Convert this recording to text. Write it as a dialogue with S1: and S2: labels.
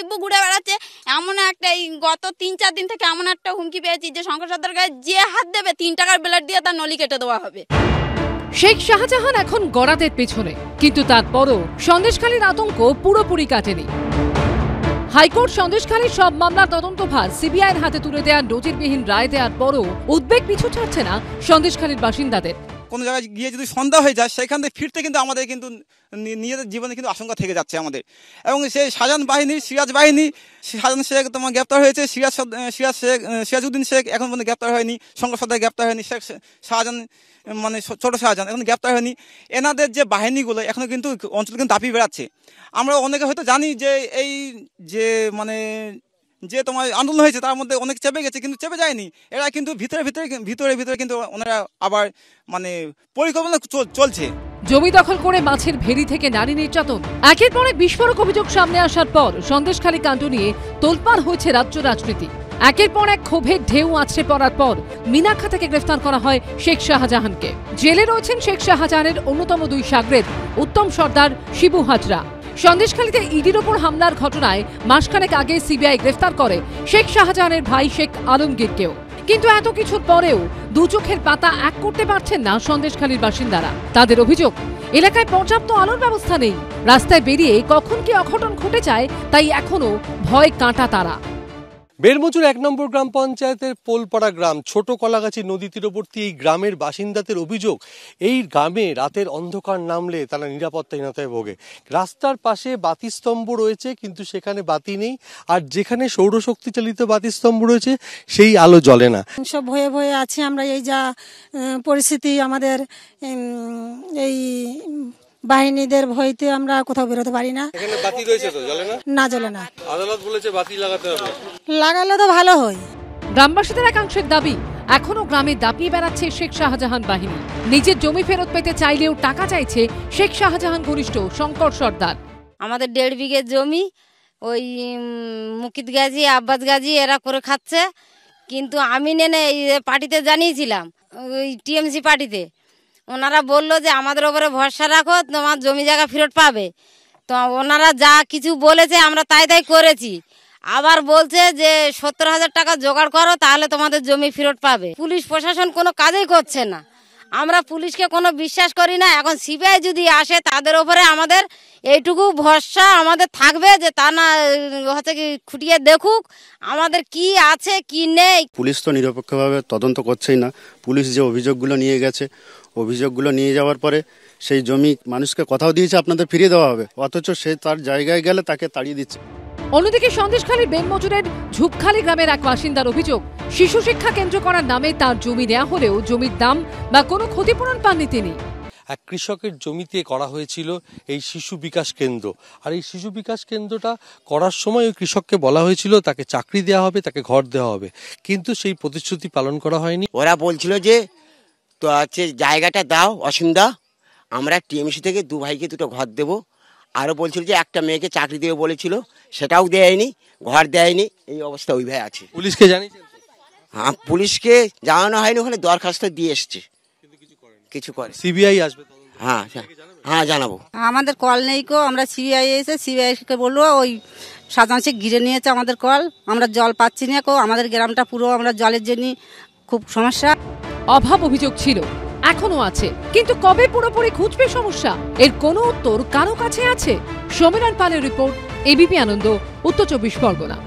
S1: দিব্য ঘুরে বেড়াচ্ছে। এমন একটা এই গত ৩-৪ দিন থেকে এমন একটা হুমকি পেয়েছি যে শঙ্কর সর্দার গায়ে যে হাত দেবে ৩ টাকার ব্লেড দিয়ে তার নলি কেটে দেওয়া হবে।
S2: শেখ শাহজাহান এখন গড়াদের পেছনে, কিন্তু তারপরও সন্দেশখালীর আতঙ্ক পুরোপুরি কাটেনি। হাইকোর্ট সন্দেশখালীর সব মামলার তদন্তভার সিবিআইয়ের হাতে তুলে দেওয়ার নজিরবিহীন রায় দেওয়ার পরও উদ্বেগ পিছু ছাড়ছে না সন্দেশখালীর বাসিন্দাদের।
S3: কোনো জায়গায় গিয়ে যদি সন্ধ্যা হয়ে যায় সেখান থেকে ফিরতে কিন্তু আমাদের কিন্তু নিজেদের জীবনে কিন্তু আশঙ্কা থেকে যাচ্ছে আমাদের। এবং সেই শাহজাহান বাহিনী, সিরাজ বাহিনী, শাহজাহান শেখ তোমার গ্রেপ্তার হয়েছে, সিরাজউদ্দিন শেখ এখন পর্যন্ত গ্রেপ্তার হয়নি, শঙ্কর সর্দার গ্রেপ্তার হয়নি, শেখ শাহজাহান মানে ছোট শাহজাহান এখন গ্রেপ্তার হয়নি। এনাদের যে বাহিনীগুলো এখনো কিন্তু অঞ্চল কিন্তু দাপিয়ে বেড়াচ্ছে। আমরা অনেকে হয়তো জানি যে এই যে মানে যে তোমার আন্দোলন হয়েছে তার মধ্যে অনেক চেপে গেছে, কিন্তু চেপে যায়নি। এরা কিন্তু ভিতরে কিন্তু ওনারা আবার মানে পরিকল্পনা চলছে।
S2: জমি দখল করে মাছের ভেড়ি থেকে নারী নির্যাতন, একের পর এক বিস্ফোরক অভিযোগ সামনে আসার পর সন্দেশখালী কাণ্ড নিয়ে তোলপাড় হয়েছে রাজ্য রাজনীতি। একের পর এক ক্ষোভের ঢেউ আছড়ে পড়ার পর মিনাক্ষা থেকে গ্রেফতার করা হয় শেখ শাহজাহানকে। জেলে রয়েছেন শেখ শাহজাহানের অন্যতম 2 শাগরেদ উত্তম সর্দার, শিবু হাজরা। সন্দেশখালীতে ইডির ওপর হামলার ঘটনায় মাসখানেক আগে সিবিআই গ্রেফতার করে শেখ শাহজাহানের ভাই শেখ আলমগীরকেও। কিন্তু এত কিছুর পরেও দু চোখের পাতা এক করতে পারছেন না সন্দেশখালীর বাসিন্দারা। তাদের অভিযোগ, এলাকায় পর্যাপ্ত আলোর ব্যবস্থা নেই, রাস্তায় বেরিয়ে কখন কি অঘটন ঘটে যায় তাই এখনো ভয় কাঁটা তারা।
S4: বেরমজুর 1 নম্বর গ্রাম পঞ্চায়েতের পোলপাড়া গ্রাম, ছোট কলাগাছি নদী তীরবর্তী এই গ্রামের বাসিন্দাদের অভিযোগ, এই গ্রামে রাতের অন্ধকার নামলে তারা নিরাপত্তাহীনতায় ভোগে। রাস্তার পাশে বাতিস্তম্ভ রয়েছে কিন্তু সেখানে বাতি নেই, আর যেখানে সৌরশক্তি চালিত বাতিস্তম্ভ রয়েছে সেই আলো জ্বলে না।
S5: সব ভয়ে ভয়ে আছি আমরা। এই যা পরিস্থিতি আমাদের, এই বাহিনীদের ভয়তে আমরা কোথাও বেরোতে পারি না।
S4: এখানে বাতি রয়েছে তো, জ্বলে না? না,
S5: জ্বলে না।
S4: আদালত বলেছে বাতি লাগাতে হবে,
S5: লাগালে তো ভালো হয়।
S2: গ্রামবাসীদের একাংশের দাবি, এখনো গ্রামে দাপিয়ে বেড়াচ্ছে শেখ শাহজাহান বাহিনী। নিজের জমি ফেরত পেতে চাইলেও টাকা চাইছে শেখ শাহজাহান ঘনিষ্ঠ শঙ্কর সর্দার।
S1: আমাদের 1.5 বিঘে জমি ওই মুকিত গাজী, আব্বাস গাজী এরা করে খাচ্ছে। কিন্তু আমি এই পার্টিতে জানিয়েছিলাম, ওই টিএমসি পার্টিতে, ওনারা বললো যে আমাদের ওপরে ভরসা রাখো, তোমার জমি জায়গা ফেরত পাবে। তো ওনারা যা কিছু বলেছে আমরা তাই করেছি। আবার বলছে যে 70,000 টাকা জোগাড় করো তাহলে তোমাদের জমি ফেরত পাবে। পুলিশ প্রশাসন কোনো কাজই করছে না, আমরা পুলিশকে কোনো বিশ্বাস করি না। এখন সিবিআই যদি আসে তাদের ওপরে আমাদের এইটুকু ভরসা আমাদের থাকবে যে তা না হচ্ছে কি খুঁটিয়ে দেখুক আমাদের কি আছে কি নেই।
S6: পুলিশ তো নিরপেক্ষভাবে তদন্ত করছেই না। পুলিশ যে অভিযোগগুলো নিয়ে গেছে, অভিযোগগুলো নিয়ে যাওয়ার পরে সেই জমি মানুষকে কথাও দিয়েছে আপনাদের ফিরিয়ে দেওয়া হবে, অথচ সে তার জায়গায় গেলে তাকে তাড়িয়ে দিচ্ছে।
S2: অন্যদিকে সন্দেশখালীর বেনমজুরের ঝুপখালী গ্রামের এক বাসিন্দার অভিযোগ, শিশু শিক্ষা কেন্দ্র করার নামে তার জমি নেওয়া হলেও জমির দাম বা কোনো ক্ষতিপূরণ পাননি তিনি।
S4: এক কৃষকের জমিতে করা হয়েছিল এই শিশু বিকাশ কেন্দ্র, আর এই শিশু বিকাশ কেন্দ্রটা করার সময় ওই কৃষককে বলা হয়েছিল তাকে চাকরি দেওয়া হবে, তাকে ঘর দেওয়া হবে, কিন্তু সেই প্রতিশ্রুতি পালন করা হয়নি।
S7: ওরা বলছিল যে তো আছে জায়গাটা দাও অসীমদা, আমরা টিএমসি থেকে 2 ভাইকে 2টো ঘর দেবো। আরও বলছিল যে একটা মেয়েকে চাকরি দেবে বলেছিল, সেটাও দেয়নি, ঘর দেয়নি। এই অবস্থা ওই ভাই আছে।
S4: পুলিশকে জানিয়েছেন?
S7: হ্যাঁ, পুলিশকে জানানো হয়নি, ওখানে দরখাস্ত দিয়ে এসছে, কিছু করে।
S4: সিবিআই আসবে?
S7: হ্যাঁ হ্যাঁ জানাবো।
S8: আমাদের কল নেই কো, আমরা সিবিআই এসে সিবিআইকে বলবো ওই সাধারণ ঘিরে নিয়েছে আমাদের কল, আমরা জল পাচ্ছি না কো। আমাদের গ্রামটা পুরো আমরা জলের জন্য খুব সমস্যা।
S2: অভাব অভিযোগ ছিল, এখনো আছে, কিন্তু কবে পুরোপুরি ঘুচবে সমস্যা এর কোনো উত্তর কারো কাছে আছে? সমীরণ পালের রিপোর্ট, এবিপি আনন্দ, উত্তর 24 পরগনা।